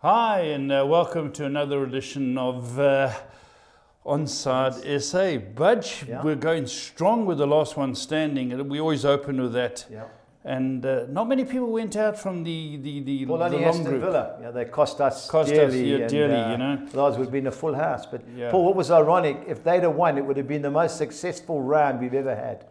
Hi, and welcome to another edition of OnSide SA. Budge, we're going strong with the last one standing, and we always open with that. Yeah. And not many people went out from the only long Aston group. Villa. Yeah, they cost us dearly, you know. Otherwise, would have been a full house. But Paul, what was ironic, if they'd have won, it would have been the most successful round we've ever had.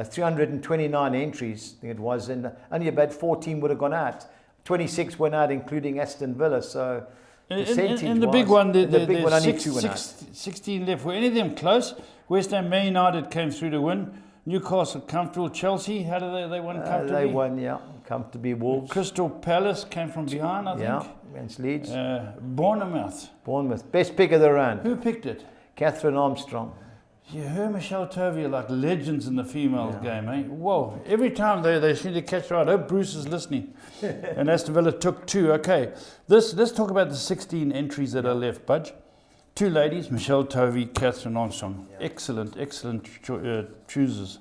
329 entries, I think it was, and only about 14 would have gone out. 26 went out, including Aston Villa. So in the big one, the big one only 2 went out. 16 left. Were any of them close? West Ham, Man United came through to win. Newcastle comfortable. Chelsea, how did they won comfortably? They won, comfortably. Wolves. Crystal Palace came from behind, I think. Yeah, against Leeds. Bournemouth. Best pick of the round. Who picked it? Catherine Armstrong. Yeah, her and Michelle Tovey are like legends in the females game, eh? Whoa, every time they seem to catch right. I hope Bruce is listening. And Aston Villa took 2. Okay, let's talk about the 16 entries that are left, Budge. 2 ladies, Michelle Tovey, Catherine Armstrong. Yeah. Excellent choosers.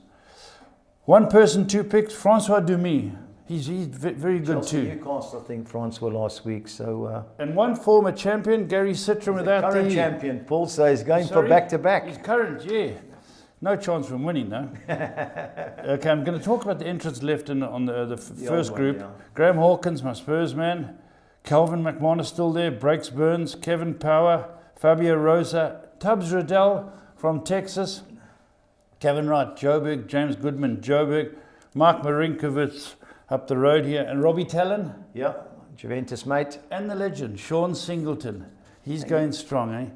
1 person, 2 picks, Francois Dumi. He's very good Chelsea, too. Newcastle, I think, Francois last week. So and 1 former champion, Gary Citron, without the current champion, Paul. So he's going for back-to-back. He's current, yeah. No chance from winning, though. Okay, I'm going to talk about the entrants left on the first group. Graham Hawkins, my Spurs man. Calvin McMahon is still there. Breaks Burns, Kevin Power, Fabio Rosa, Tubbs Riddell from Texas. Kevin Wright, Joburg. James Goodman, Joburg. Mark Marinkovic up the road here. And Robbie Talon. Yeah, Juventus mate. And the legend, Sean Singleton. He's going strong, eh?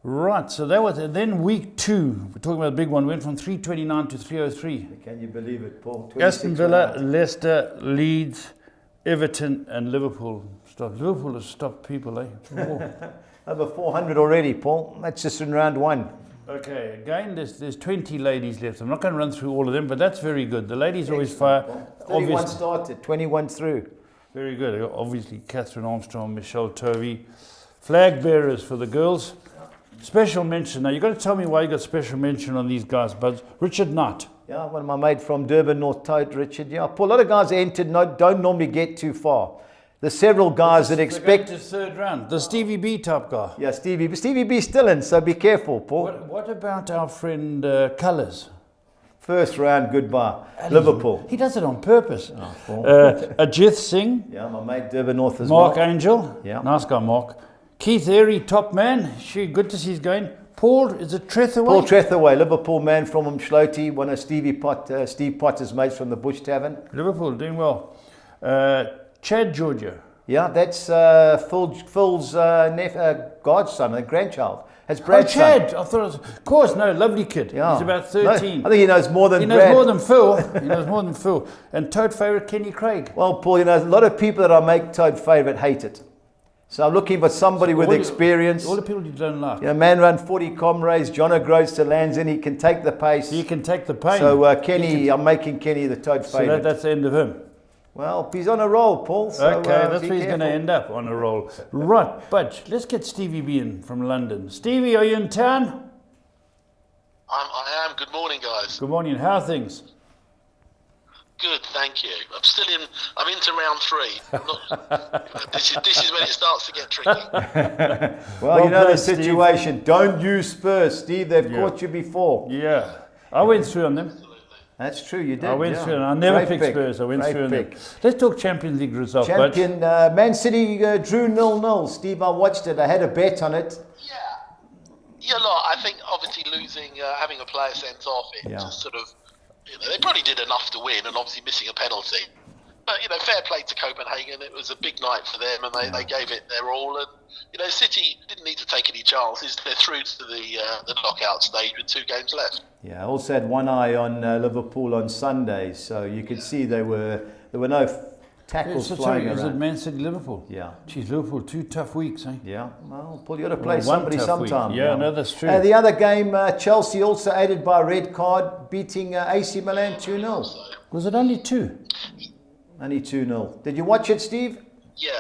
Right, so that was then week 2. We're talking about the big one. Went from 329 to 303. Can you believe it, Paul? Aston Villa, Leicester, Leeds, Everton, and Liverpool. Liverpool has stopped people, eh? Over 400 already, Paul. That's just in round 1. Okay, again, there's 20 ladies left. I'm not going to run through all of them, but that's very good. The ladies always fire. 31 started, 21 through. Very good. Obviously, Catherine Armstrong, Michelle Tovey. Flag bearers for the girls. Special mention. Now, you've got to tell me why you got special mention on these guys, Buzz. Richard Knight. Yeah, one of my mate from Durban, North Tote, Richard. Yeah, Paul, a lot of guys entered, don't normally get too far. There's several guys that expect to third round. The Stevie B type guy. Yeah, Stevie B's still in, so be careful, Paul. What about our friend Cullers? First round, goodbye. Liverpool. He does it on purpose. Ajith Singh. Yeah, my mate Durban North as Mark well. Mark Angel. Yeah. Nice guy, Mark. Keith Airy, top man. Good to see he's going. Paul, is it Trethaway? Paul Trethaway, Liverpool man from Umshloti, one of Steve Potter's mates from the Bush Tavern. Liverpool, doing well. Chad Georgia. Yeah, that's Phil's godson, a grandchild. That's Brad's Chad. son. I thought it was, of course, no, lovely kid. Yeah. He's about 13. No, I think he knows more than Brad. He knows more than Phil. And Toad favourite Kenny Craig. Well, Paul, a lot of people that I make Toad favourite hate it. So I'm looking for somebody with experience. All the people you don't like. Man run 40 comrades. John O'Groats to lands in. He can take the pace. He can take the pain. So Kenny, I'm making Kenny the Toad favourite. So that's the end of him. Well, he's on a roll, Paul. So, okay, that's where he's going to end up, on a roll. Right, Budge, let's get Stevie B in from London. Stevie, are you in town? I am. Good morning, guys. Good morning. How are things? Good, thank you. I'm into round 3. This is when it starts to get tricky. well, you know the situation. Steve. Don't use Spurs, Steve. They've caught you before. Yeah. I went through on them. Absolutely. That's true, you did. I went through, and I never picked Spurs. I went through on them. Let's talk Champions League results. Man City drew 0-0. Steve, I watched it. I had a bet on it. Yeah, look, I think obviously losing, having a player sent off, it just sort of, they probably did enough to win, and obviously missing a penalty. But, fair play to Copenhagen. It was a big night for them, and they gave it their all. And, City didn't need to take any chances. They're through to the knockout stage with 2 games left. Yeah, I also had one eye on Liverpool on Sunday, so you could see there were no tackles flying around. Was it Man City Liverpool? Yeah. Geez, Liverpool, 2 tough weeks, eh? Yeah. Well, Paul, you got to play somebody sometime. Yeah, no, that's true. The other game, Chelsea also aided by a red card, beating AC Milan 2-0. Was it only 2? Only 2-0. Did you watch it, Steve? Yeah,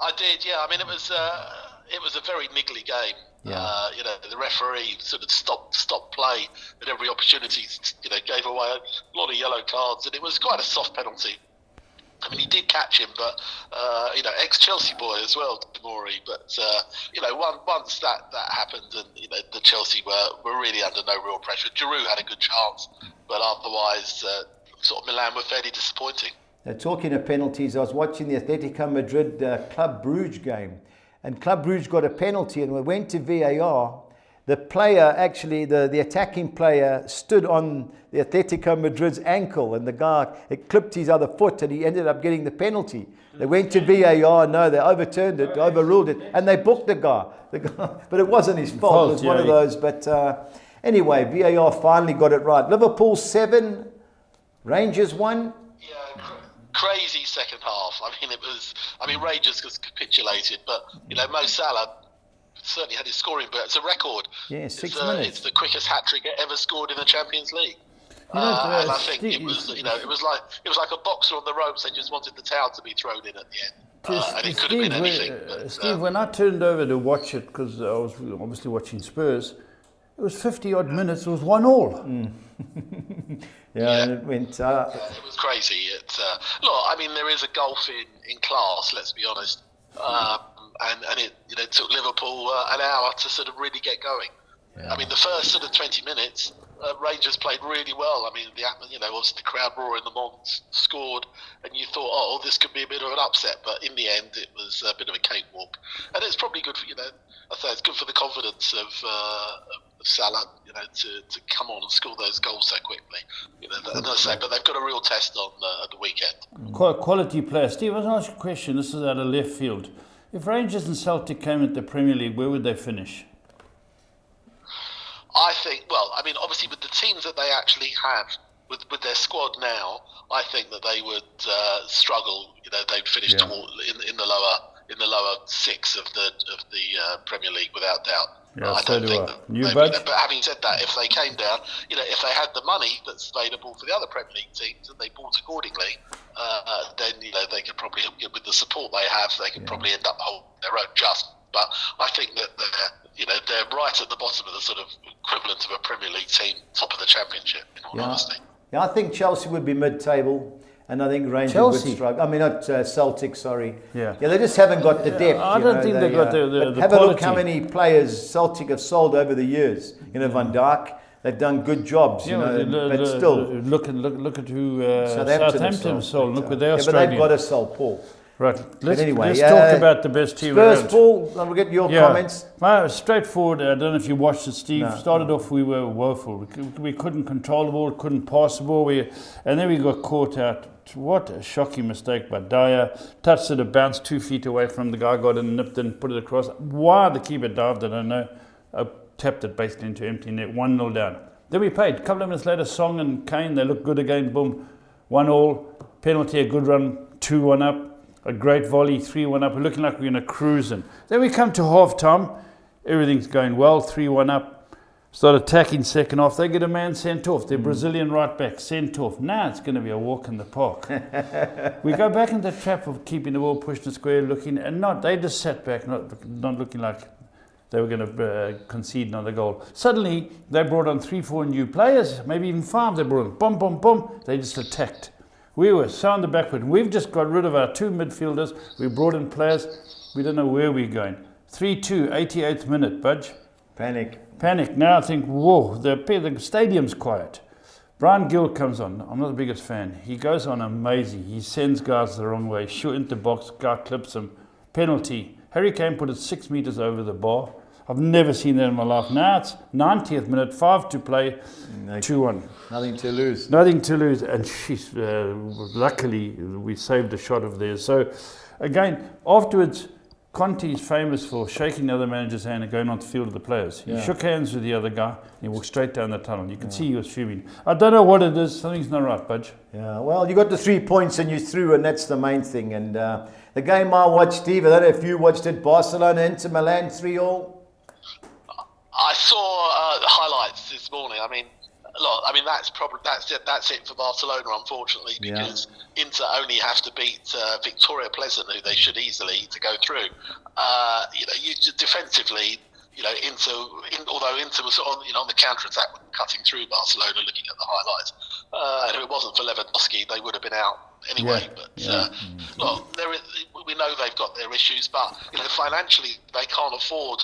I did. Yeah, I mean it was a very niggly game. Yeah. The referee sort of stopped play at every opportunity. Gave away a lot of yellow cards, and it was quite a soft penalty. I mean, he did catch him, but ex-Chelsea boy as well, Demori. But once that happened, and the Chelsea were really under no real pressure. Giroud had a good chance, but otherwise, sort of Milan were fairly disappointing. Talking of penalties, I was watching the Atletico Madrid Club Brugge game, and Club Brugge got a penalty, and we went to VAR. The player, actually, the attacking player, stood on the Atletico Madrid's ankle, and the guy, it clipped his other foot, and he ended up getting the penalty. They went to VAR, no, they overturned it, overruled it, and they booked the guy. But it wasn't his fault. It was one of those. But anyway, VAR finally got it right. Liverpool 7, Rangers 1. Yeah, crazy second half. I mean, Rangers just capitulated, but Mo Salah certainly had his scoring, but it's a record. Yeah, 6 minutes. It's the quickest hat-trick ever scored in the Champions League. And I think it was like a boxer on the ropes. They just wanted the towel to be thrown in at the end, and it could have been anything. Steve, when I turned over to watch it, because I was obviously watching Spurs, it was 50-odd minutes. It was 1-1. Yeah, and it went. It was crazy. Look, I mean, there is a gulf in class. Let's be honest. And it took Liverpool an hour to sort of really get going. Yeah. I mean, the first sort of 20 minutes, Rangers played really well. I mean, obviously the crowd roaring, the Mons scored, and you thought, oh, this could be a bit of an upset. But in the end, it was a bit of a cakewalk. And it's probably good for I say it's good for the confidence of Salah, to come on and score those goals so quickly. But they've got a real test on at the weekend. Quality player. Steve, I was going to ask you a question. This is out of left field. If Rangers and Celtic came into the Premier League, where would they finish? I think, obviously with the teams that they actually have, with their squad now, I think that they would struggle. They'd finish in the lower six of the Premier League without doubt. Yeah, I don't think But having said that, if they came down, if they had the money that's available for the other Premier League teams and they bought accordingly, then they could probably, with the support they have, they could probably end up holding their own just. But I think that they're right at the bottom of the sort of equivalent of a Premier League team, top of the Championship, in all honesty. Yeah, I think Chelsea would be mid-table, and I think Rangers would struggle. I mean, not Celtic, sorry. Yeah, they just haven't got the depth. I don't think they've got the have quality. A look how many players Celtic have sold over the years. Van Dijk, they've done good jobs, but still. Look at who Southampton sold. Look what they're but they've got to sell, Paul. Right, let's anyway, talk about the best team Spurs, around. Paul, I'll get your comments. Straightforward. I don't know if you watched it, Steve. Started off, we were woeful. We couldn't control the ball, couldn't pass the ball. And then we got caught out. What a shocking mistake by Dyer. Touched it, bounced 2 feet away from the guy, got it, nipped it and put it across. Why the keeper dived, I don't know. Tapped it basically into empty net, 1-0 down. Then we paid. A couple of minutes later, Song and Kane, they looked good again. Boom, 1-1. Penalty, a good run, 2-1 up. A great volley, 3-1 up. We're looking like we're in a cruising. Then we come to half time. Everything's going well, 3-1 up. Start attacking second half. They get a man sent off. Their Brazilian right back sent off. Now it's going to be a walk in the park. We go back into the trap of keeping the ball pushed and square, looking, and they just sat back, not looking like they were going to concede another goal. Suddenly, they brought on 3-4 new players, maybe even 5 they brought on. Boom, boom, boom. They just attacked. We were sound the backward. We've just got rid of our 2 midfielders. We brought in players. We don't know where we're going. 3-2, 88th minute, Budge. Panic. Now I think, whoa, the stadium's quiet. Brian Gill comes on. I'm not the biggest fan. He goes on amazing. He sends guys the wrong way. Shoot into the box. Guy clips him. Penalty. Harry Kane put it 6 meters over the bar. I've never seen that in my life. Now it's 90th minute, 5 to play, 2-1. Nothing to lose. And luckily we saved a shot of theirs. So again, afterwards, Conte's famous for shaking the other manager's hand and going on the field of the players. He shook hands with the other guy and he walked straight down the tunnel. You can see he was fuming. I don't know what it is. Something's not right, Budge. Yeah, well, you got the 3 points and you threw, and that's the main thing. And the game I watched, Steve, I don't know if you watched it, Barcelona into Milan 3-3. I saw the highlights this morning. That's it for Barcelona, unfortunately, because Inter only have to beat Victoria Pleasant, who they should easily to go through. Defensively, although Inter was on the counter attack, cutting through Barcelona, looking at the highlights. And if it wasn't for Lewandowski, they would have been out anyway. Look, we know they've got their issues, but financially they can't afford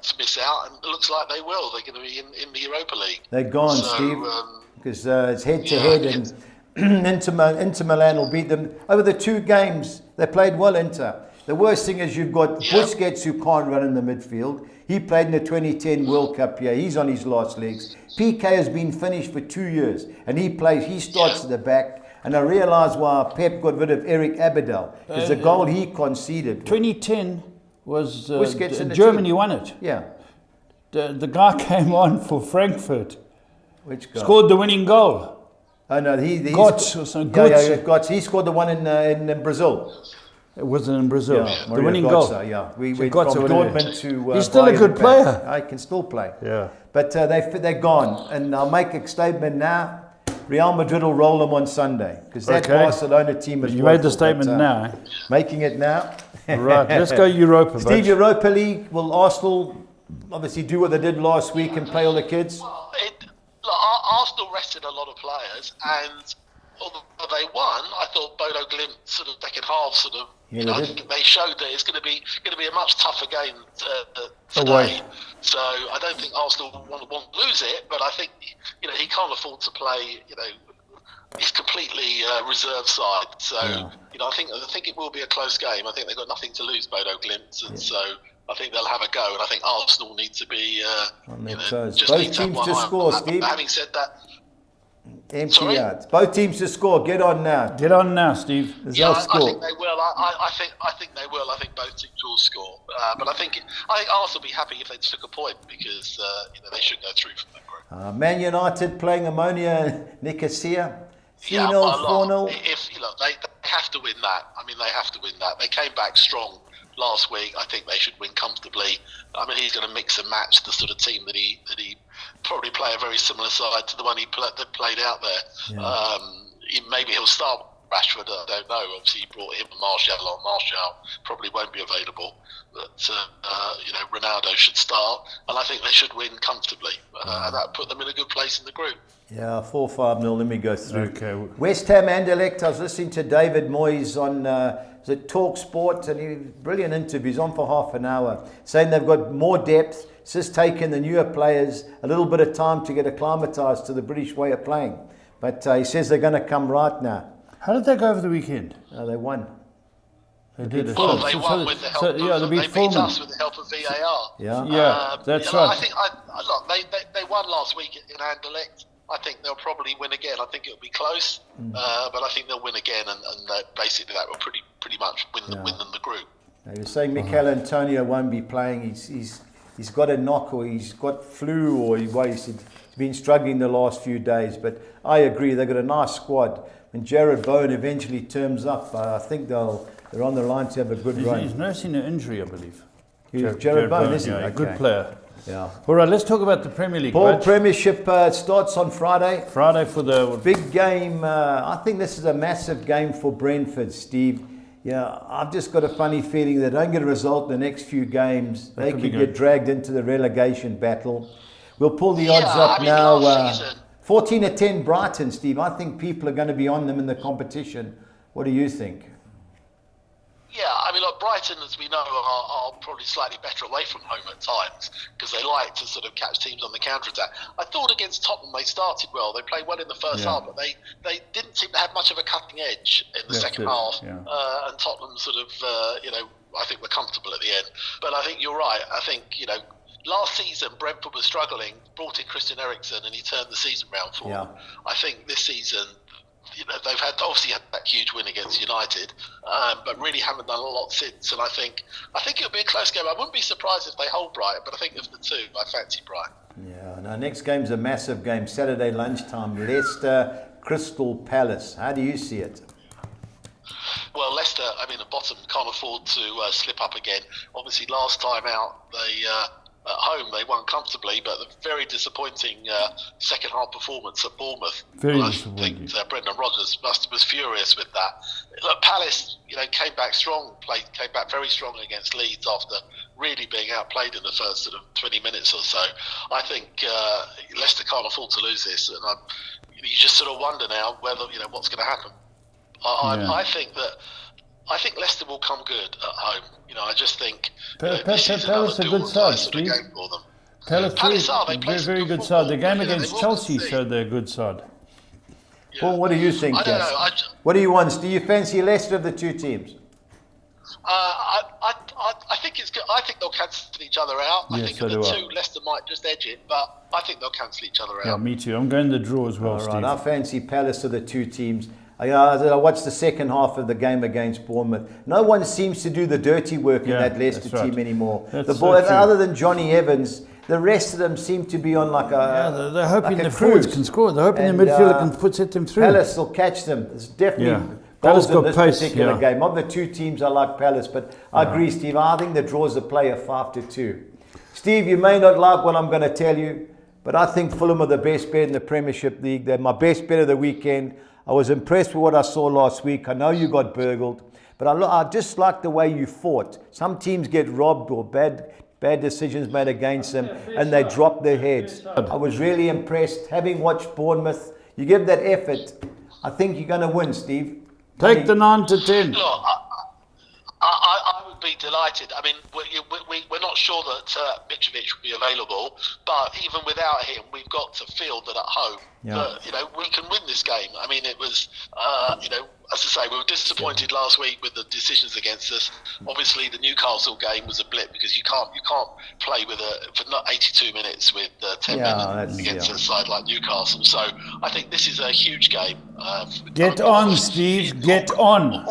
to miss out, and it looks like they will. They're going to be in the Europa League. They're gone, Steve, because it's head to head, and Inter Milan will beat them over the 2 games. They played well, Inter. The worst thing is you've got Busquets, who can't run in the midfield. He played in the 2010 World Cup here. He's on his last legs. PK has been finished for 2 years, and he starts at the back. And I realise why Pep got rid of Eric Abidal, because the goal he conceded. 2010 was Germany won it. Yeah. The guy came on for Frankfurt. Which guy? Scored the winning goal. Oh no, Götze or something. Götze. He scored the one in Brazil. It wasn't in Brazil. Yeah, the winning goal. Yeah, we went from Dortmund to. He's still a good player. I can still play. Yeah. But they're gone, and I'll make a statement now. Real Madrid will roll them on Sunday, because that Barcelona team is. You made the statement now. Making it now. Right. Let's go Europa. Steve, Europa League. Will Arsenal obviously do what they did last week and play all the kids? Arsenal rested a lot of players, and although they won, I thought Bodo Glimt sort of second half sort of they showed that it's going to be a much tougher game today. So I don't think Arsenal won't lose it, but I think he can't afford to play his completely reserve side. So I think it will be a close game. I think they've got nothing to lose, Bodo Glimt, and so I think they'll have a go. And I think Arsenal need to be just both teams to score, Steve. Having said that. Empty yards. Both teams to score. Get on now. Get on now, Steve. I think they will. I think they will. I think both teams will score. But I think Arsenal will be happy if they took a point, because they should go through from that group. Man United playing Ammonia Nicosia. 3-0, 4-0. They have to win that. I mean, they have to win that. They came back strong last week. I think they should win comfortably. I mean, he's going to mix and match the sort of team that he probably play a very similar side to the one that played out there. Yeah. Maybe he'll start Rashford. I don't know. Obviously, he brought him and Martial on. Martial probably won't be available, but Ronaldo should start, and I think they should win comfortably. And that put them in a good place in the group. Yeah, 4-5-0. Let me go through. Okay. West Ham Anderlecht. I was listening to David Moyes on Talk Sport, and he brilliant interviews on for half an hour, saying they've got more depth. It's just taken the newer players a little bit of time to get acclimatised to the British way of playing. But he says they're going to come right now. How did they go over the weekend? They won. They did. Well, they won with the help of they beat us with the help of VAR. Yeah, that's right. I think they won last week in Anderlecht. I think they'll probably win again. I think it'll be close, but I think they'll win again, and basically that will pretty much win them the group. They were saying Mikel Antonio won't be playing. He's got a knock, or he's got flu, or he said he's been struggling the last few days. But I agree, they've got a nice squad. When Jared Bowen eventually turns up, I think they're on the line to have a good run. He's nursing an injury, I believe. Jared Bowen, isn't he? Yeah, okay. Good player. Yeah. All right, let's talk about the Premier League. Paul, Premiership starts on Friday. Friday for the big game. I think this is a massive game for Brentford, Steve. Yeah, I've just got a funny feeling they don't get a result in the next few games. They could get dragged into the relegation battle. We'll pull the odds up now. 14-10 Brighton, Steve. I think people are going to be on them in the competition. What do you think? Yeah, I mean, look, Brighton, as we know, are probably slightly better away from home at times, because they like to sort of catch teams on the counter-attack. I thought against Tottenham they started well. They played well in the first half, but they didn't seem to have much of a cutting edge in the second half. Yeah. And Tottenham sort of, I think were comfortable at the end. But I think you're right. I think, last season Brentford was struggling, brought in Christian Eriksen, and he turned the season round for them. I think this season, they've obviously had that huge win against United, but really haven't done a lot since. And I think it'll be a close game. I wouldn't be surprised if they hold Brighton, but I think of the two, I fancy Brighton. Yeah, now next game's a massive game, Saturday lunchtime, Leicester, Crystal Palace. How do you see it? Well, Leicester, I mean, the bottom can't afford to slip up again. Obviously, last time out, at home they won comfortably, but a very disappointing second half performance at Bournemouth. I think Brendan Rodgers was furious with that. Look, Palace, came back strong, came back very strong against Leeds after really being outplayed in the first sort of 20 minutes or so. I think Leicester can't afford to lose this, and you just sort of wonder now whether what's going to happen. I think Leicester will come good at home. I just think this is Palace another a good side, sort of game for them. Palace are. They play very good football. side. The game They against will Chelsea concede. showed they're a good side. Yeah. Paul, what do you think, I don't Jas? know. What do you want? Do you fancy Leicester of the two teams? I think it's good. I think they'll cancel each other out. I think so of the do I. two, Leicester might just edge it, but I think they'll cancel each other Yeah, out. me too. I'm going the draw as well, All Steve. right, I fancy Palace of the two teams. I watched the second half of the game against Bournemouth. No one seems to do the dirty work in that Leicester that's right. team anymore. That's The so boy, true. other than Johnny Evans, the rest of them seem to be on like They're hoping like a the forwards cruise. can score. They're hoping And, the midfielder can set them through. Palace will catch them. It's definitely Palace goals in got this pace, particular game. Of the two teams, I like Palace, but I agree, Steve. I think the draws the player 5-2. Steve, you may not like what I'm going to tell you, but I think Fulham are the best bet in the Premiership League. They're my best bet of the weekend. I was impressed with what I saw last week. I know you got burgled, but I just like the way you fought. Some teams get robbed or bad decisions made against them, and they drop their heads. I was really impressed. Having watched Bournemouth, you give that effort, I think you're going to win, Steve. Take the 9 to 10. Look, I would be delighted. I mean, we're not sure that Mitrovic will be available, but even without him, we've got to feel that at home that we can win this game. I mean, it was as I say, we were disappointed last week with the decisions against us. Obviously, the Newcastle game was a blip because you can't play for not 82 minutes with 10 men against a side like Newcastle. So I think this is a huge game. Get on, Steve. Get on.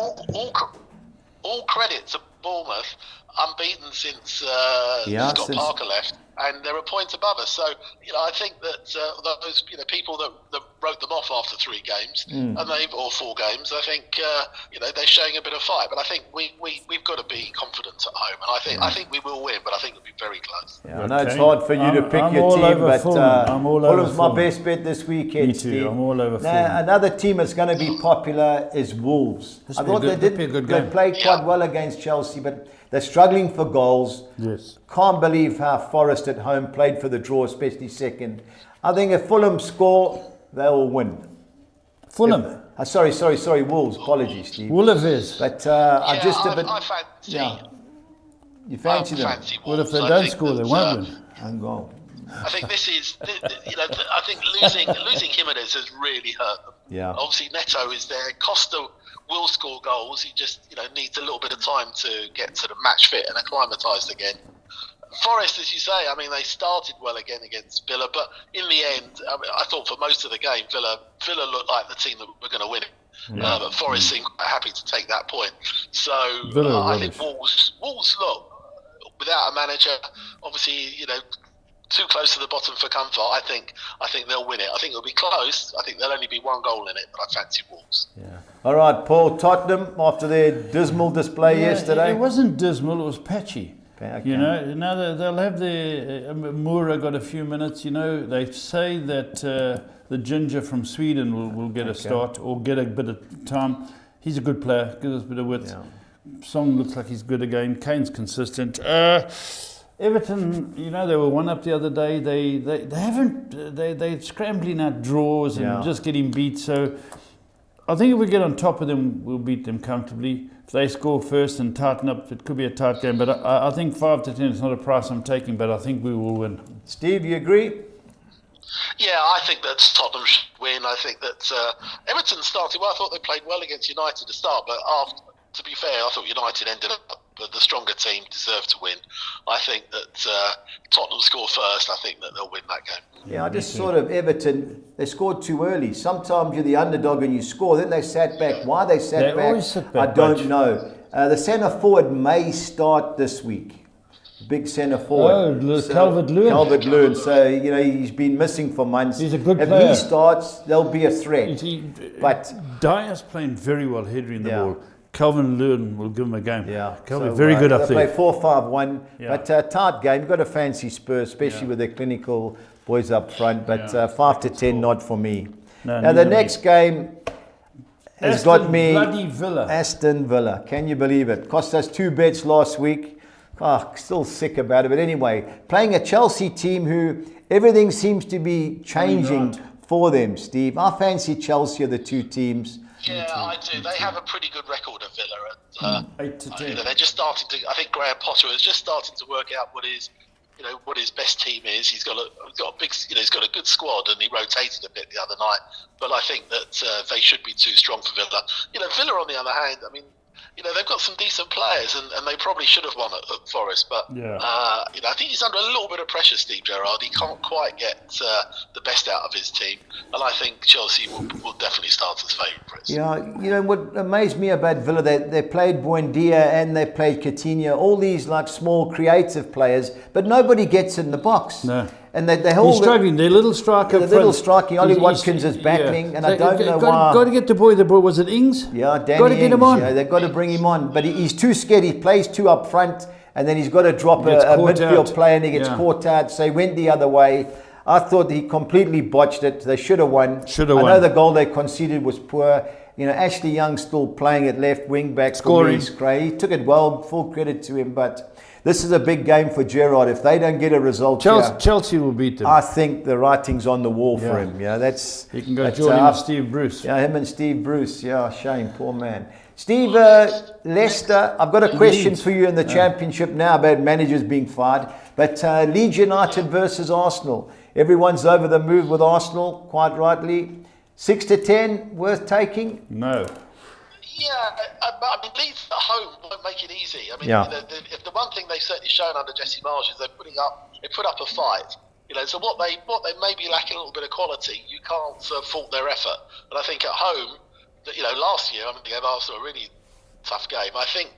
All credit to Bournemouth, unbeaten since Scott Parker left, and they're a point above us. So I think that those people that wrote them off after 3 games or 4 games, I think they're showing a bit of fight. But I think we've got to be confident at home, and I think we will win. But I think it'll be very close. Yeah, I know it's hard for you to pick your team, but Fulham's my best bet this weekend. Me too. Steve. I'm all over Fulham. Now, another team that's going to be popular is Wolves. I thought they played quite well against Chelsea, but they're struggling for goals. Yes. Can't believe how Forest at home played for the draw, especially second. I think if Fulham score, they will win. Fulham. Sorry, Wolves. Apologies, Steve. Wolves. But I fancy. You fancy them? Well, if they don't score, they won't win. And goal. I think this is, I think losing Jimenez has really hurt them. Yeah. Obviously, Neto is there. Costa will score goals. He just, needs a little bit of time to get sort of match fit and acclimatised again. Forest, as you say, I mean, they started well again against Villa, but in the end, I thought for most of the game, Villa looked like the team that were going to win it. But Forest seemed quite happy to take that point. So I think Wolves look, without a manager, obviously, too close to the bottom for comfort. I think they'll win it. I think it'll be close. I think there'll only be 1 goal in it, but I fancy Wolves. Yeah. All right, Paul. Tottenham, after their dismal display yesterday. It wasn't dismal. It was patchy. Okay. Now they'll have their Moura got a few minutes. They say that the ginger from Sweden will get a start or get a bit of time. He's a good player. Gives us a bit of width. Yeah. Song looks like he's good again. Kane's consistent. Everton, they were 1 up the other day. They're scrambling out draws and just getting beat. So I think if we get on top of them, we'll beat them comfortably. If they score first and tighten up, it could be a tight game. But I think 5 to 10 is not a price I'm taking, but I think we will win. Steve, you agree? Yeah, I think that Tottenham should win. I think that Everton started well. I thought they played well against United to start, but to be fair, I thought United ended up the stronger team, deserved to win. I think that Tottenham score first. I think that they'll win that game. Yeah, I just sort of Everton, they scored too early. Sometimes you're the underdog and you score, then they sat back. Why they sat back, I don't know. The centre forward may start this week. Big centre forward. Calvert-Lewin. So, he's been missing for months. He's a good player. If he starts, there'll be a threat. But Dyer's playing very well heading the ball. Calvert-Lewin will give him a game. Yeah, very good up there. They play 4-5-1, but tight game. You've got to fancy Spurs, especially with their clinical boys up front. But 5 to 10, not for me. Now the next game has got me. Bloody Villa. Aston Villa. Can you believe it? Cost us 2 bets last week. Still sick about it. But anyway, playing a Chelsea team who everything seems to be changing for them, Steve. I fancy Chelsea are the 2 teams. Yeah, I do. They have a pretty good record at Villa. At, 8 to 10. They're just starting to. I think Graham Potter is just starting to work out what his best team is. He's got a big. He's got a good squad, and he rotated a bit the other night. But I think that they should be too strong for Villa. Villa on the other hand, I mean, they've got some decent players, and they probably should have won at Forest. But I think he's under a little bit of pressure, Steve Gerrard. He can't quite get the best out of his team, and I think Chelsea will definitely start as favourites. Yeah, what amazed me about Villa, they played Buendia and they played Coutinho, all these like small creative players, but nobody gets in the box. No. And they hold he's struggling. Their little striker. The little striking. Ollie Watkins is battling, and I don't know why. Got to get the boy. Was it Ings? Yeah, Danny got to get him on. Yeah, they've got to bring him on, but he's too scared. He plays too up front, and then he's got to drop a midfield player, and he gets caught out. So he went the other way. I thought he completely botched it. They should have won. I know the goal they conceded was poor. Ashley Young still playing at left wing back. Scoring. He took it well. Full credit to him, but. This is a big game for Gerrard. If they don't get a result, Chelsea will beat them. I think the writing's on the wall for him. That's he can go join him with Steve Bruce. Yeah, him and Steve Bruce. Yeah, shame, poor man. Steve, Leicester. I've got a question for you in the Championship now about managers being fired. But Leeds United versus Arsenal. Everyone's over the move with Arsenal, quite rightly. 6 to 10, worth taking? No. Yeah, I mean, Leeds at home won't make it easy. I mean, if the one thing they've certainly shown under Jesse Marsh is they put up a fight. So what they may be lacking a little bit of quality. You can't fault their effort. And I think at home, last year, I mean, they gave Arsenal a really tough game. I think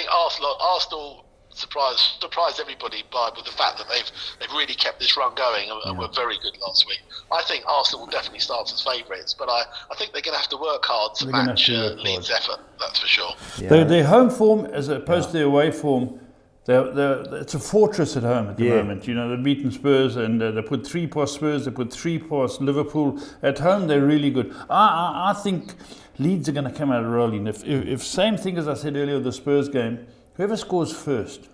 Arsenal surprised everybody with the fact that they've really kept this run going and were very good last week. I think Arsenal will definitely start as favourites, but I think they're going to have to work hard to match Leeds' effort. That's for sure. Yeah. Their home form, as opposed to their away form, it's a fortress at home at the moment. They've beaten Spurs, and they put 3 past Spurs. They put 3 past Liverpool. At home, they're really good. I think Leeds are going to come out rolling. If same thing as I said earlier, the Spurs game. Whoever scores first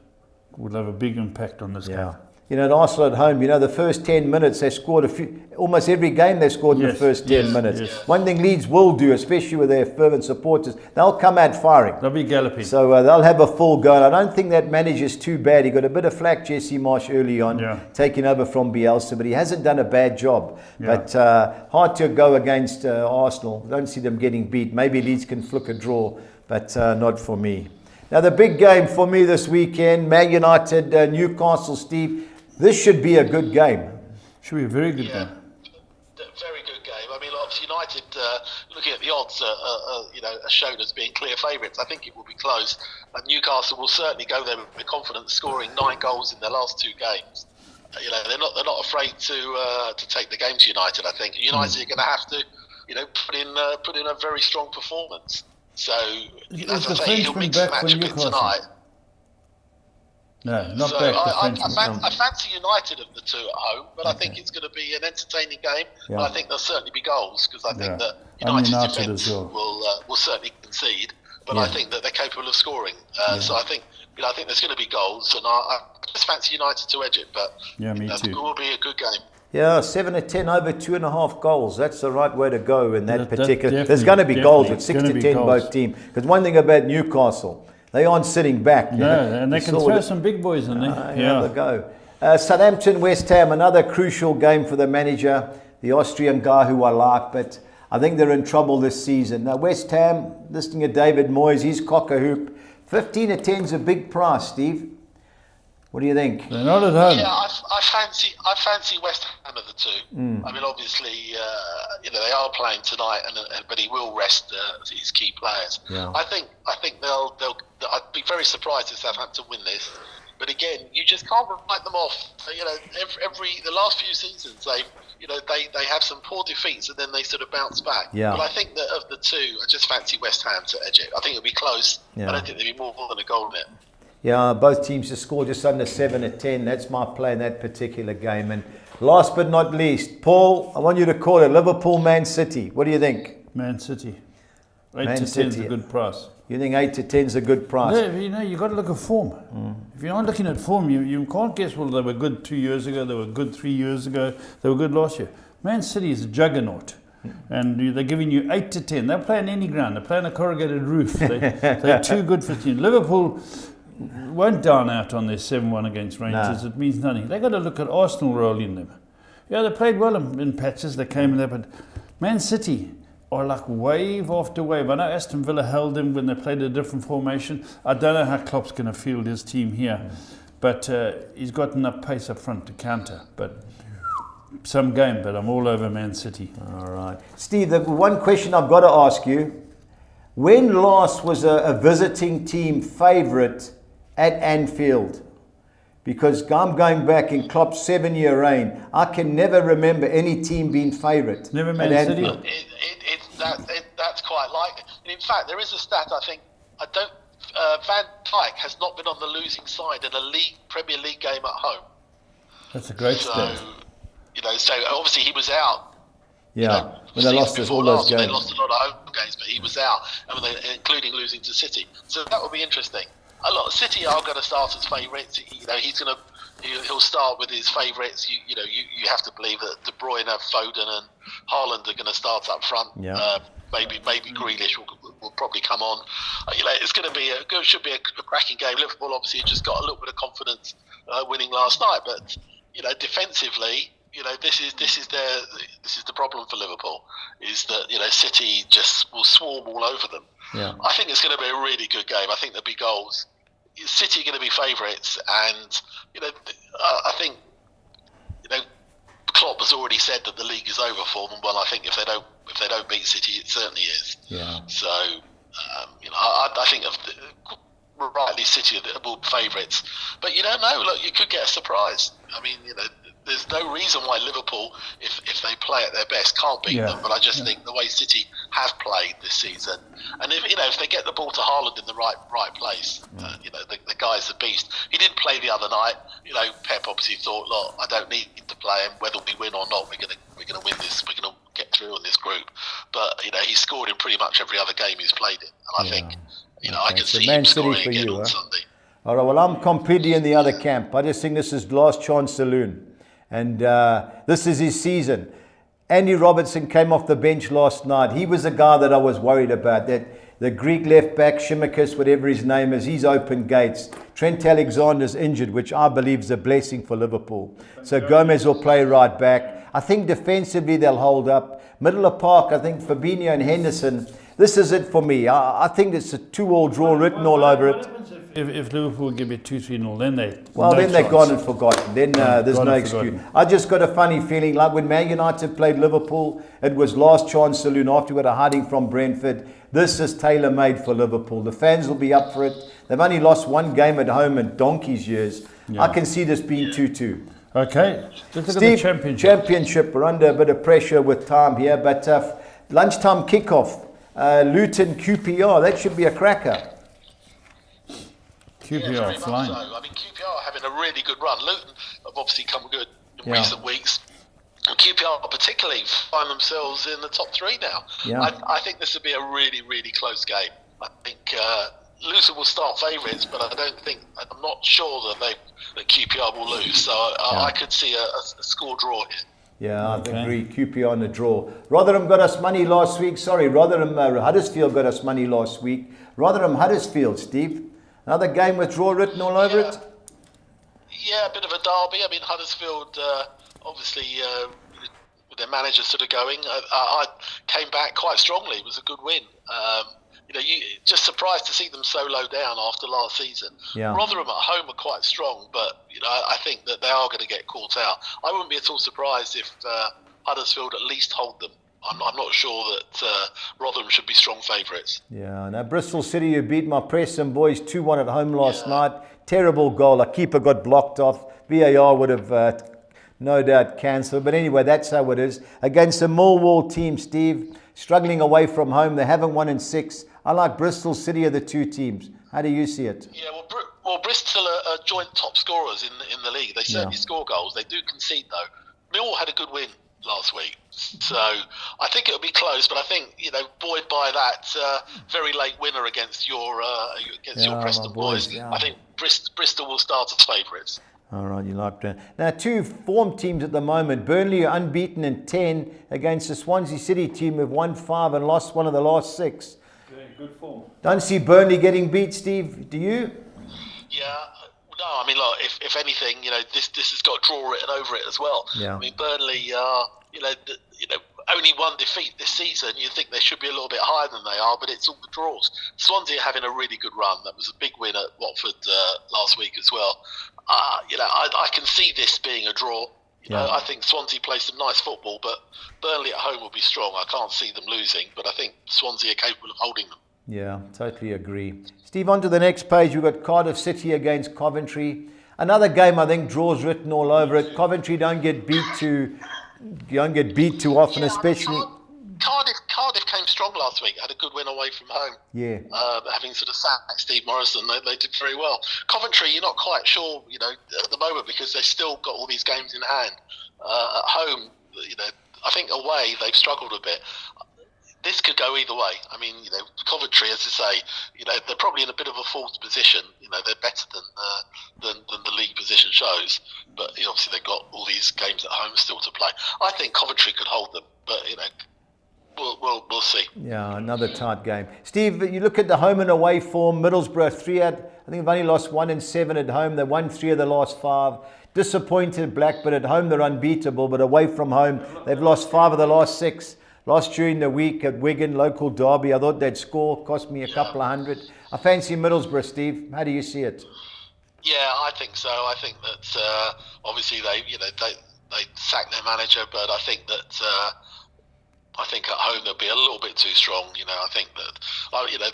will have a big impact on this game. At Arsenal at home, the first 10 minutes, they scored almost every game they scored in the first 10 minutes. Yes. One thing Leeds will do, especially with their fervent supporters, they'll come out firing. They'll be galloping. So they'll have a full go. And I don't think that manager's too bad. He got a bit of flack, Jesse Marsh, early on, taking over from Bielsa, but he hasn't done a bad job. But hard to go against Arsenal. Don't see them getting beat. Maybe Leeds can flick a draw, but not for me. Now, the big game for me this weekend, Man United, Newcastle, Steve. This should be a good game. Should be a very good game. Very good game. I mean, obviously United, looking at the odds, are shown as being clear favourites. I think it will be close. And Newcastle will certainly go there with confidence, scoring 9 goals in their last 2 games. They're not afraid to take the game to United. I think United are going to have to, put in a very strong performance. So, as I say, he'll mix and match a bit tonight. No, not so back. I fancy United of the 2 at home, but I think it's going to be an entertaining game. And I think there'll certainly be goals because I think that United's defence will certainly concede, but I think that they're capable of scoring. So I think there's going to be goals, and I just fancy United to edge it. But me too. It will be a good game. Yeah, 7 to 10 over 2.5 goals. That's the right way to go in that particular. There's going to be goals with 6 to 10 both teams. Because one thing about Newcastle, they aren't sitting back. No, and they can throw some big boys in there. Have a go. Southampton, West Ham, another crucial game for the manager, the Austrian guy who I like, but I think they're in trouble this season. Now, West Ham, listening to David Moyes, he's cock a hoop. 15 to 10 is a big price, Steve. What do you think? They're not at home. Yeah, I fancy West Ham of the 2. I mean, obviously, they are playing tonight, but he will rest his key players. I think they'll. I'd be very surprised if Southampton win this. But again, you just can't write them off. The last few seasons they have some poor defeats and then they sort of bounce back. But I think that of the 2, I just fancy West Ham to edge it. I think it'll be close. I don't think there'll be more than a goal in it. Yeah, both teams to score just under 7 to 10. That's my play in that particular game. And last but not least, Paul, I want you to call it Liverpool, Man City. What do you think? Man City. 8 to 10 is a good price. You think 8 to 10 is a good price? Yeah, you've got to look at form. If you're not looking at form, you can't guess, well, they were good 2 years ago, they were good 3 years ago, they were good last year. Man City is a juggernaut. And they're giving you 8 to 10. They'll play on any ground. They're playing a corrugated roof. They're too good for teams. Liverpool won't down out on their 7-1 against Rangers. It means nothing. They've got to look at Arsenal rolling them. Yeah, they played well in patches. They came in there, but Man City are like wave after wave. I know Aston Villa held them when they played a different formation. I don't know how Klopp's going to field his team here, but he's got enough pace up front to counter. But some game, but I'm all over Man City. All right. Steve, the one question I've got to ask you, when last was a visiting team favourite at Anfield? Because I'm going back in Klopp's 7-year reign, I can never remember any team being favourite. Never Man City. That's quite likely. And in fact, there is a stat. I think Van Dijk has not been on the losing side in a Premier League game at home. That's a great stat. So obviously he was out. Yeah, when they lost all those games. They lost a lot of home games, but he was out, including losing to City. So that will be interesting. A lot of City are going to start as favourites. He'll start with his favourites. You have to believe that De Bruyne, Foden, and Haaland are going to start up front. Yeah. Maybe Grealish will probably come on. It's going to be should be a cracking game. Liverpool obviously just got a little bit of confidence winning last night, but defensively, this is the problem for Liverpool, is that City just will swarm all over them. Yeah. I think it's going to be a really good game. I think there'll be goals. City are going to be favourites, and I think Klopp has already said that the league is over for them. Well, I think if they don't beat City, it certainly is. Yeah. So I think rightly City are favourites, but you don't know. Look, you could get a surprise. I mean, there's no reason why Liverpool, if they play at their best, can't beat them. But I just think the way City have played this season, and if they get the ball to Haaland in the right place, the guy's a beast. He didn't play the other night. Pep obviously thought, look, I don't need to play him. Whether we win or not, we're gonna win this. We're gonna get through in this group. But he scored in pretty much every other game he's played in, and I think I can see him scoring again on Sunday. All right, well, I'm completely in the other camp. I just think this is last chance saloon. And this is his season. Andy Robertson came off the bench last night. He was the guy that I was worried about. That the Greek left back, Shimikis, whatever his name is, he's open gates. Trent Alexander's injured, which I believe is a blessing for Liverpool. So Gomez will play right back. I think defensively they'll hold up. Middle of park, I think Fabinho and Henderson. This is it for me. I think it's a 2-all draw written all over it. If Liverpool give it 2-3-0, then they're gone and forgotten. Then there's no excuse. I just got a funny feeling like when Man United played Liverpool, it was last chance saloon after we were hiding from Brentford. This is tailor-made for Liverpool. The fans will be up for it. They've only lost one game at home in donkey's years. Yeah. I can see this being 2-2. Okay, let's look Steve, at the championship. We're under a bit of pressure with time here, but lunchtime kickoff. Luton QPR, that should be a cracker. QPR flying. So. I mean, QPR are having a really good run. Luton have obviously come good in recent weeks. And QPR particularly find themselves in the top 3 now. Yeah. I think this will be a really, really close game. I think Luton will start favourites, but I'm not sure that QPR will lose. So I could see a score draw here. Yeah, I agree. QPR on the draw. Rotherham got us money last week. Sorry, Rotherham Huddersfield got us money last week. Rotherham Huddersfield, Steve. Another game with draw written all over it? Yeah, a bit of a derby. I mean, Huddersfield, obviously, with their manager sort of going, I came back quite strongly. It was a good win. You just surprised to see them so low down after last season. Yeah. Rotherham at home are quite strong, but I think that they are going to get caught out. I wouldn't be at all surprised if Huddersfield at least hold them. I'm not sure that Rotherham should be strong favourites. Yeah, now Bristol City, who beat my Preston boys 2-1 at home last night. Terrible goal. A keeper got blocked off. VAR would have no doubt cancelled. But anyway, that's how it is. Against a Millwall team, Steve, struggling away from home. They haven't won in 6. I like Bristol City of the 2 teams. How do you see it? Yeah, well Bristol are joint top scorers in the league. They certainly score goals. They do concede, though. Millwall had a good win last week. So I think it'll be close, but I think, buoyed by that very late winner against your Preston boys, I think Bristol will start as favourites. All right, you like that. Now, two form teams at the moment. Burnley are unbeaten in 10 against the Swansea City team who've won 5 and lost one of the last 6. Okay, good form. Don't see Burnley getting beat, Steve. Do you? Yeah. No, I mean, look, if anything, this has got draw written over it as well. Yeah. I mean, Burnley, only one defeat this season. You think they should be a little bit higher than they are, but it's all the draws. Swansea are having a really good run. That was a big win at Watford last week as well. I can see this being a draw. I think Swansea play some nice football, but Burnley at home will be strong. I can't see them losing, but I think Swansea are capable of holding them. Yeah, totally agree. Steve, on to the next page. We've got Cardiff City against Coventry. Another game, I think, draws written all over it. Coventry don't get beat too often, especially. Cardiff came strong last week. Had a good win away from home. Yeah. Having sort of sacked Steve Morrison, they did very well. Coventry, you're not quite sure, at the moment because they've still got all these games in hand. At home, I think away they've struggled a bit. This could go either way. I mean, Coventry, as I say, they're probably in a bit of a false position. They're better than the league position shows. But obviously they've got all these games at home still to play. I think Coventry could hold them, but we'll see. Yeah, another tight game. Steve, you look at the home and away form. Middlesbrough 3 out. I think they've only lost 1 and 7 at home. They won 3 of the last 5. Disappointed Blackburn at home. They're unbeatable, but away from home they've lost 5 of the last 6. Lost during the week at Wigan, local derby. I thought they'd score, cost me a couple of hundred. I fancy Middlesbrough, Steve. How do you see it? Yeah, I think so. I think that obviously they sacked their manager, but I think that at home they'll be a little bit too strong. I think that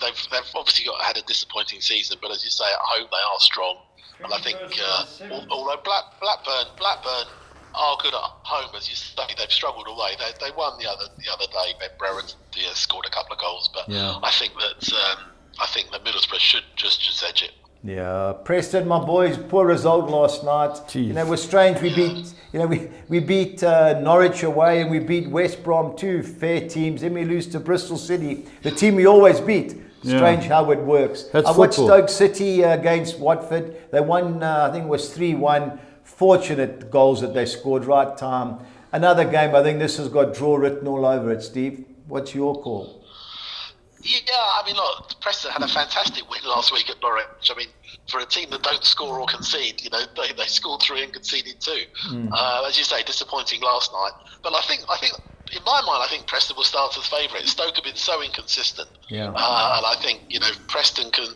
they've obviously had a disappointing season, but as you say, at home they are strong. And I think although Blackburn are good at home, as you say, they've struggled away. They won the other day. Ben Brereton scored a couple of goals, but I think that Middlesbrough should just edge it. Yeah, Preston, my boys, poor result last night. Jeez. It was strange. We beat, we beat Norwich away, and we beat West Brom, 2 fair teams. Then we lose to Bristol City, the team we always beat. Strange how it works. That's I watched football. Stoke City against Watford. They won, I think it was 3-1. Fortunate goals that they scored, right time. Another game, I think this has got draw written all over it, Steve. What's your call? Yeah, I mean, look, Preston had a fantastic win last week at Norwich. I mean, for a team that don't score or concede, they scored 3 and conceded 2. As you say, disappointing last night. But I think in my mind, I think Preston will start as favourites. Stoke have been so inconsistent. Yeah. And I think, Preston can,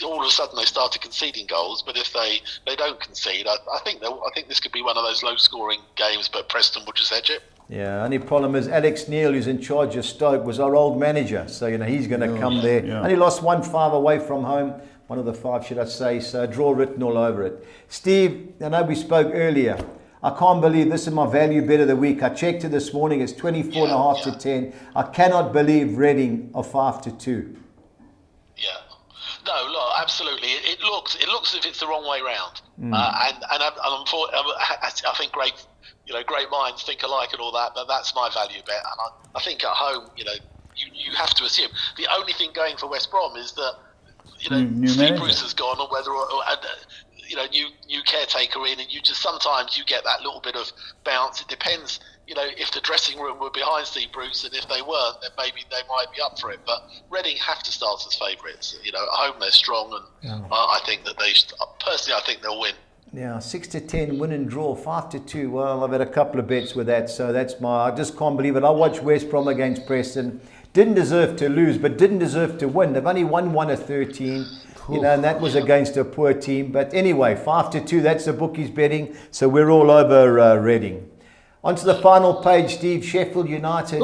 all of a sudden they started conceding goals, but if they don't concede, I think this could be one of those low-scoring games, but Preston will just edge it. Yeah, only problem is Alex Neil, who's in charge of Stoke, was our old manager. So, he's going to come there. Yeah. Only lost 1-5 away from home. One of the 5, should I say. So, draw written all over it. Steve, I know we spoke earlier. I can't believe this is my value bet of the week. I checked it this morning. It's 24.5 to 10. I cannot believe Reading are 5 to 2. Yeah. No, look, absolutely. It looks as if it's the wrong way round. I think great minds think alike and all that, but that's my value bet. And I think at home, you have to assume. The only thing going for West Brom is that, Steve Bruce has gone, or whether, new caretaker in, and sometimes you get that little bit of bounce. It depends, if the dressing room were behind Steve Bruce, and if they weren't, then maybe they might be up for it. But Reading have to start as favourites. At home they're strong, and I think that I think they'll win. Yeah, 6 to 10 win and draw, 5 to 2. Well, I've had a couple of bets with that, so I just can't believe it. I watched West Brom against Preston. Didn't deserve to lose, but didn't deserve to win. They've only won 1 of 13. And that was against a poor team. But anyway, 5 to 2, that's the bookies betting. So we're all over Reading. On to the final page, Steve. Sheffield United,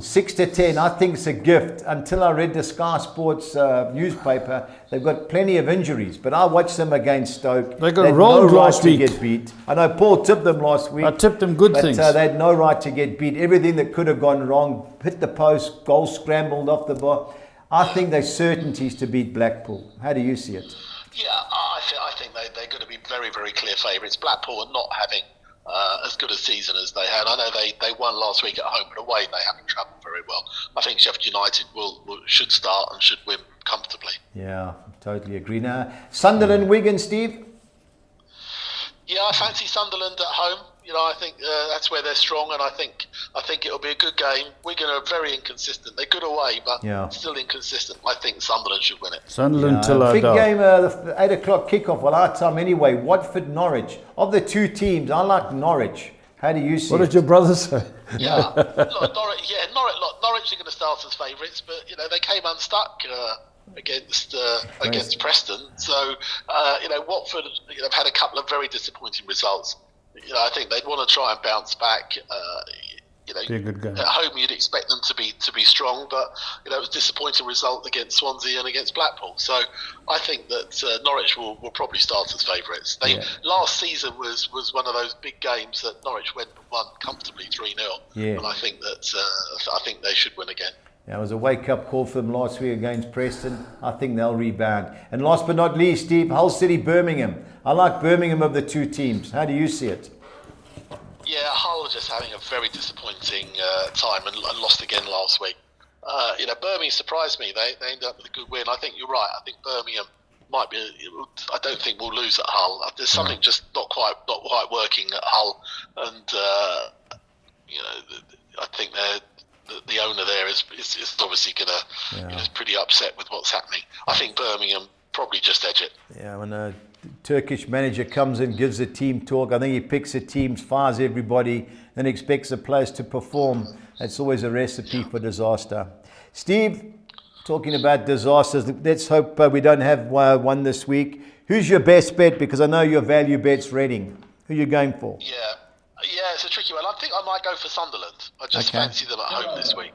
6 to 10. I think it's a gift. Until I read the Sky Sports newspaper, they've got plenty of injuries. But I watched them against Stoke. They got rolled last week. To get beat. I know Paul tipped them last week. I tipped them good things. But they had no right to get beat. Everything that could have gone wrong, hit the post, goal scrambled off the bar. I think they're certainties to beat Blackpool. How do you see it? Yeah, I think they're going to be very, very clear favourites. Blackpool are not having as good a season as they had. I know they won last week at home, but away they haven't travelled very well. I think Sheffield United should start and should win comfortably. Yeah, totally agree. Now, Sunderland, Wigan, Steve? Yeah, I fancy Sunderland at home. I think that's where they're strong, and I think it'll be a good game. Wigan are very inconsistent. They're good away, but still inconsistent. I think Sunderland should win it. Sunderland till I big die. game, the 8 o'clock kickoff. Well, our time anyway. Watford, Norwich. Of the two teams, I like Norwich. How do you see What it? did your brother say? Yeah, Norwich are going to start as favourites, but they came unstuck against Preston. So Watford have had a couple of very disappointing results. I think they'd want to try and bounce back. Be a good game. At home, you'd expect them to be strong, but it was a disappointing result against Swansea and against Blackpool. So I think that Norwich will probably start as favourites. Last season was one of those big games that Norwich won comfortably 3-0, and I think they should win again. Yeah, it was a wake-up call for them last week against Preston. I think they'll rebound. And last but not least, Steve, Hull City, Birmingham. I like Birmingham of the two teams. How do you see it? Yeah, Hull are just having a very disappointing time and lost again last week. Birmingham surprised me. They ended up with a good win. I think you're right. I think Birmingham might be. I don't think we'll lose at Hull. There's something just not quite working at Hull, and I think the owner there is obviously going to is pretty upset with what's happening. I think Birmingham probably just edge it. Yeah, when a Turkish manager comes in, gives a team talk, I think he picks the teams, fires everybody, then expects the players to perform. It's always a recipe for disaster. Steve, talking about disasters, let's hope we don't have one this week. Who's your best bet? Because I know your value bet's Reading. Who are you going for? Yeah, it's a tricky one. I think I might go for Sunderland. I just fancy them at home this week.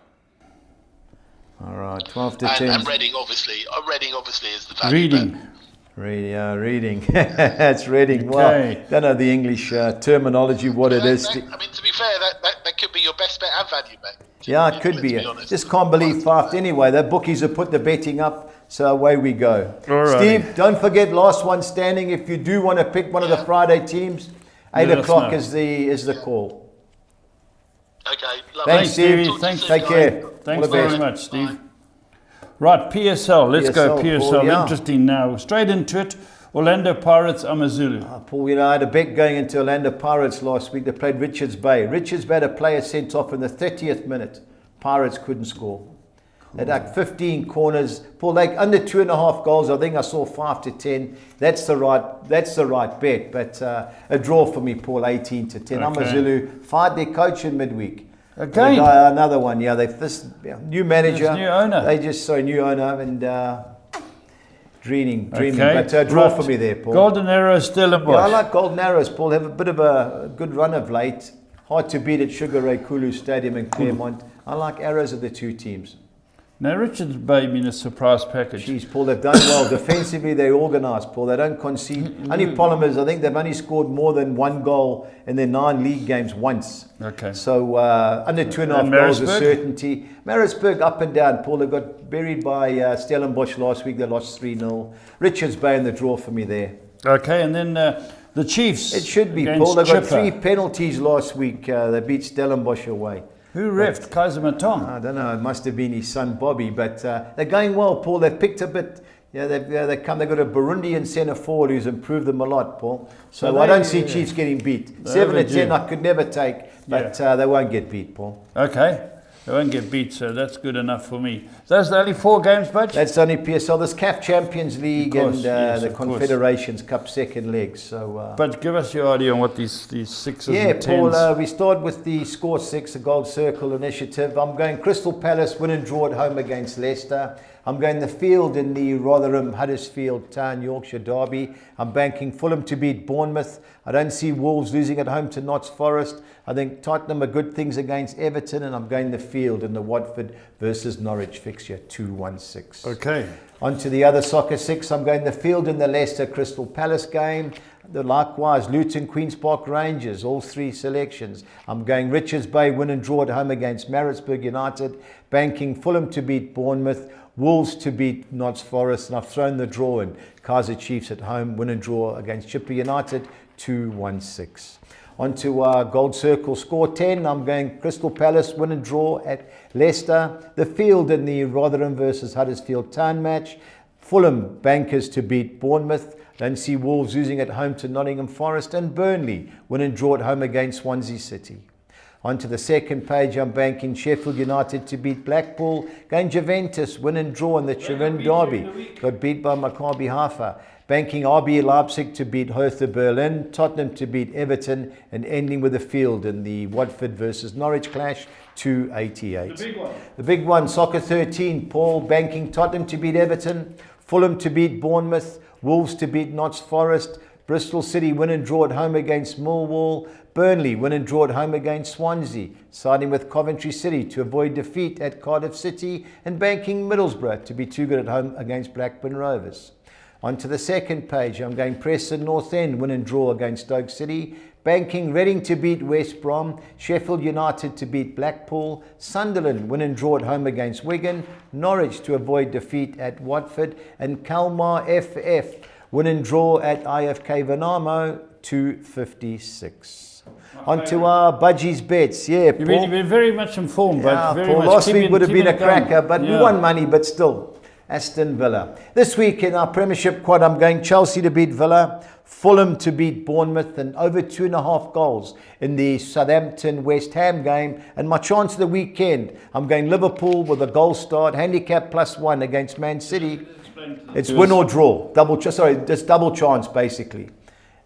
All right, 12 to 10. And Reading obviously is the value bet. Reading. That's Reading. Okay. Well, don't know the English terminology, what it is. To be fair, that could be your best bet and value bet. It could be. Just can't believe Faft anyway. The bookies have put the betting up, so away we go. Alrighty. Steve, don't forget, last one standing. If you do want to pick one of the Friday teams, 8 o'clock is the call. Okay, lovely. Thanks, Steve. Take care. Thanks very much, Steve. Bye. Right, PSL. Let's go PSL. Paul, interesting now. Straight into it. Orlando Pirates, Amazulu. Paul, I had a bet going into Orlando Pirates last week. They played Richards Bay. Richards Bay had a player sent off in the 30th minute. Pirates couldn't score. They had 15 corners. Paul, under 2.5 goals. I think I saw 5 to 10. That's the right bet. But a draw for me, Paul, 18 to 10. Okay. Amazulu fired their coach in midweek. Again? Another one. Yeah, new manager. New owner. New owner and dreaming. Okay. But a draw for me there, Paul. Golden Arrows, Stellenbosch. I like Golden Arrows, Paul. Have a bit of a good run of late. Hard to beat at Sugar Ray Kulu Stadium in Claremont. I like Arrows of the two teams. Now, Richards Bay been a surprise package. Jeez, Paul, they've done well. Defensively, they're organised, Paul. They don't concede. Only problem is, I think they've only scored more than 1 goal in their 9 league games once. Okay. So, under 2.5 goals is certainty. Marisburg up and down, Paul. They got buried by Stellenbosch last week. They lost 3-0. Richards Bay in the draw for me there. Okay, and then the Chiefs. It should be, Paul. They got 3 penalties last week. They beat Stellenbosh away. Who reffed? Kaiser Matong? I don't know. It must have been his son Bobby, but they're going well, Paul. They've picked a bit. Yeah, they've got a Burundian centre forward who's improved them a lot, Paul. So I don't see Chiefs getting beat. 7 to 10 I could never take, but they won't get beat, Paul. Okay. They won't get beat, so that's good enough for me. So that's the only 4 games, Budge? That's only PSL. There's CAF Champions League and the Confederations Cup second leg. So, but give us your idea on what these 6s and 10s. Paul, we start with the Score 6, the Gold Circle Initiative. I'm going Crystal Palace, win and draw at home against Leicester. I'm going the field in the Rotherham Huddersfield Town Yorkshire Derby. I'm banking Fulham to beat Bournemouth. I don't see Wolves losing at home to Notts Forest. I think Tottenham are good things against Everton, and I'm going the field in the Watford versus Norwich fixture 2-1-6. Okay. On to the other soccer 6. I'm going the field in the Leicester Crystal Palace game. Likewise, Luton Queen's Park Rangers, all 3 selections. I'm going Richards Bay, win and draw at home against Maritzburg United. Banking Fulham to beat Bournemouth. Wolves to beat Notts Forest, and I've thrown the draw in. Kaiser Chiefs at home, win and draw against Chipper United, 2-1-6. On to our Gold Circle Score 10. I'm going Crystal Palace, win and draw at Leicester. The field in the Rotherham versus Huddersfield Town match. Fulham bankers to beat Bournemouth. Don't see Wolves losing at home to Nottingham Forest, and Burnley win and draw at home against Swansea City. Onto the second page, I'm banking Sheffield United to beat Blackpool. Going Juventus, win and draw in the Turin derby. Got beat by Maccabi Haifa. Banking RB Leipzig to beat Hertha Berlin. Tottenham to beat Everton. And ending with a field in the Watford versus Norwich clash, 288. The big one. The big one, Soccer 13. Paul banking Tottenham to beat Everton. Fulham to beat Bournemouth. Wolves to beat Notts Forest. Bristol City win and draw at home against Millwall. Burnley win and draw at home against Swansea. Siding with Coventry City to avoid defeat at Cardiff City. And banking Middlesbrough to be too good at home against Blackburn Rovers. Onto the second page, I'm going Preston North End win and draw against Stoke City. Banking Reading to beat West Brom. Sheffield United to beat Blackpool. Sunderland win and draw at home against Wigan. Norwich to avoid defeat at Watford. And Kalmar FF win and draw at IFK Vanamo, 256. On to our budgies bets. Yeah, Paul. You've been very much informed, but very Paul, much. last week would have been a cracker, but yeah. we won money, but still. Aston Villa. This week in our Premiership quad, I'm going Chelsea to beat Villa, Fulham to beat Bournemouth, and over 2.5 goals in the Southampton-West Ham game. And my chance of the weekend, I'm going Liverpool with a goal start, handicap +1 against Man City. It's win or draw. Just double chance, basically.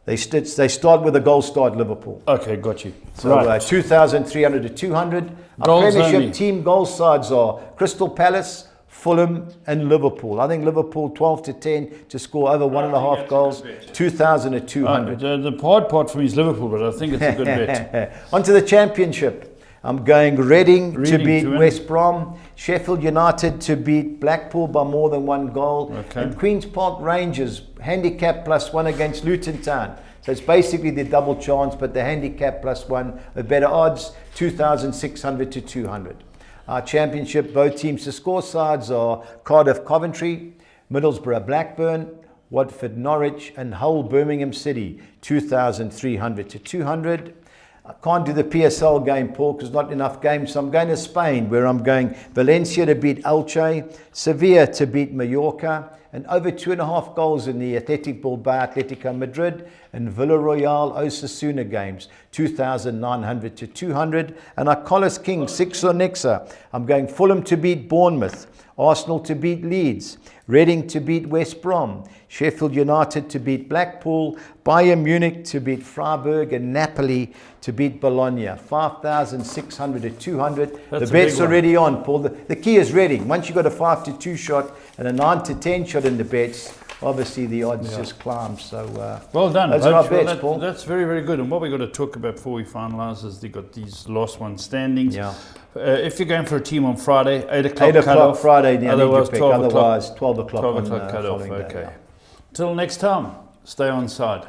They start with a goal start, Liverpool. Okay, got you. So right. 2,300 to 200. Our Goals Premiership only. team goal sides are Crystal Palace, Fulham and Liverpool. I think Liverpool 12 to 10 to score over 1.5 goals, 2,000 to 200. The hard part for me is Liverpool, but I think it's a good bet. Onto the Championship. I'm going Reading to beat West Brom, Sheffield United to beat Blackpool by more than 1 goal, and Queen's Park Rangers handicap +1 against Luton Town. So it's basically the double chance, but the handicap +1 with better odds, 2,600 to 200. Our Championship, both teams to score sides are Cardiff Coventry, Middlesbrough Blackburn, Watford Norwich, and Hull Birmingham City, 2,300 to 200. I can't do the PSL game, Paul, because not enough games. So I'm going to Spain, where I'm going Valencia to beat Elche, Sevilla to beat Mallorca, and over 2.5 goals in the Athletic Bilbao, Atletico Madrid, and Villarreal Osasuna games, 2,900 to 200. And our Collis King, Six or Nixa, I'm going Fulham to beat Bournemouth, Arsenal to beat Leeds, Reading to beat West Brom, Sheffield United to beat Blackpool, Bayern Munich to beat Freiburg, and Napoli to beat Bologna. 5,600 to 200. That's the bet's already on, Paul. The key is Reading. Once you've got a 5 to 2 shot and a 9 to 10 shot in the bets, obviously the odds just climb. So well done. Those are our bets, Paul. That's very, very good. And what we've got to talk about before we finalise is they've got these last one standings. Yeah. If you're going for a team on Friday, 8 o'clock 8 o'clock Friday, yeah, otherwise 12 o'clock. Otherwise 12 o'clock 12 on o'clock cut off, following day, okay. yeah. Till next time, stay on side.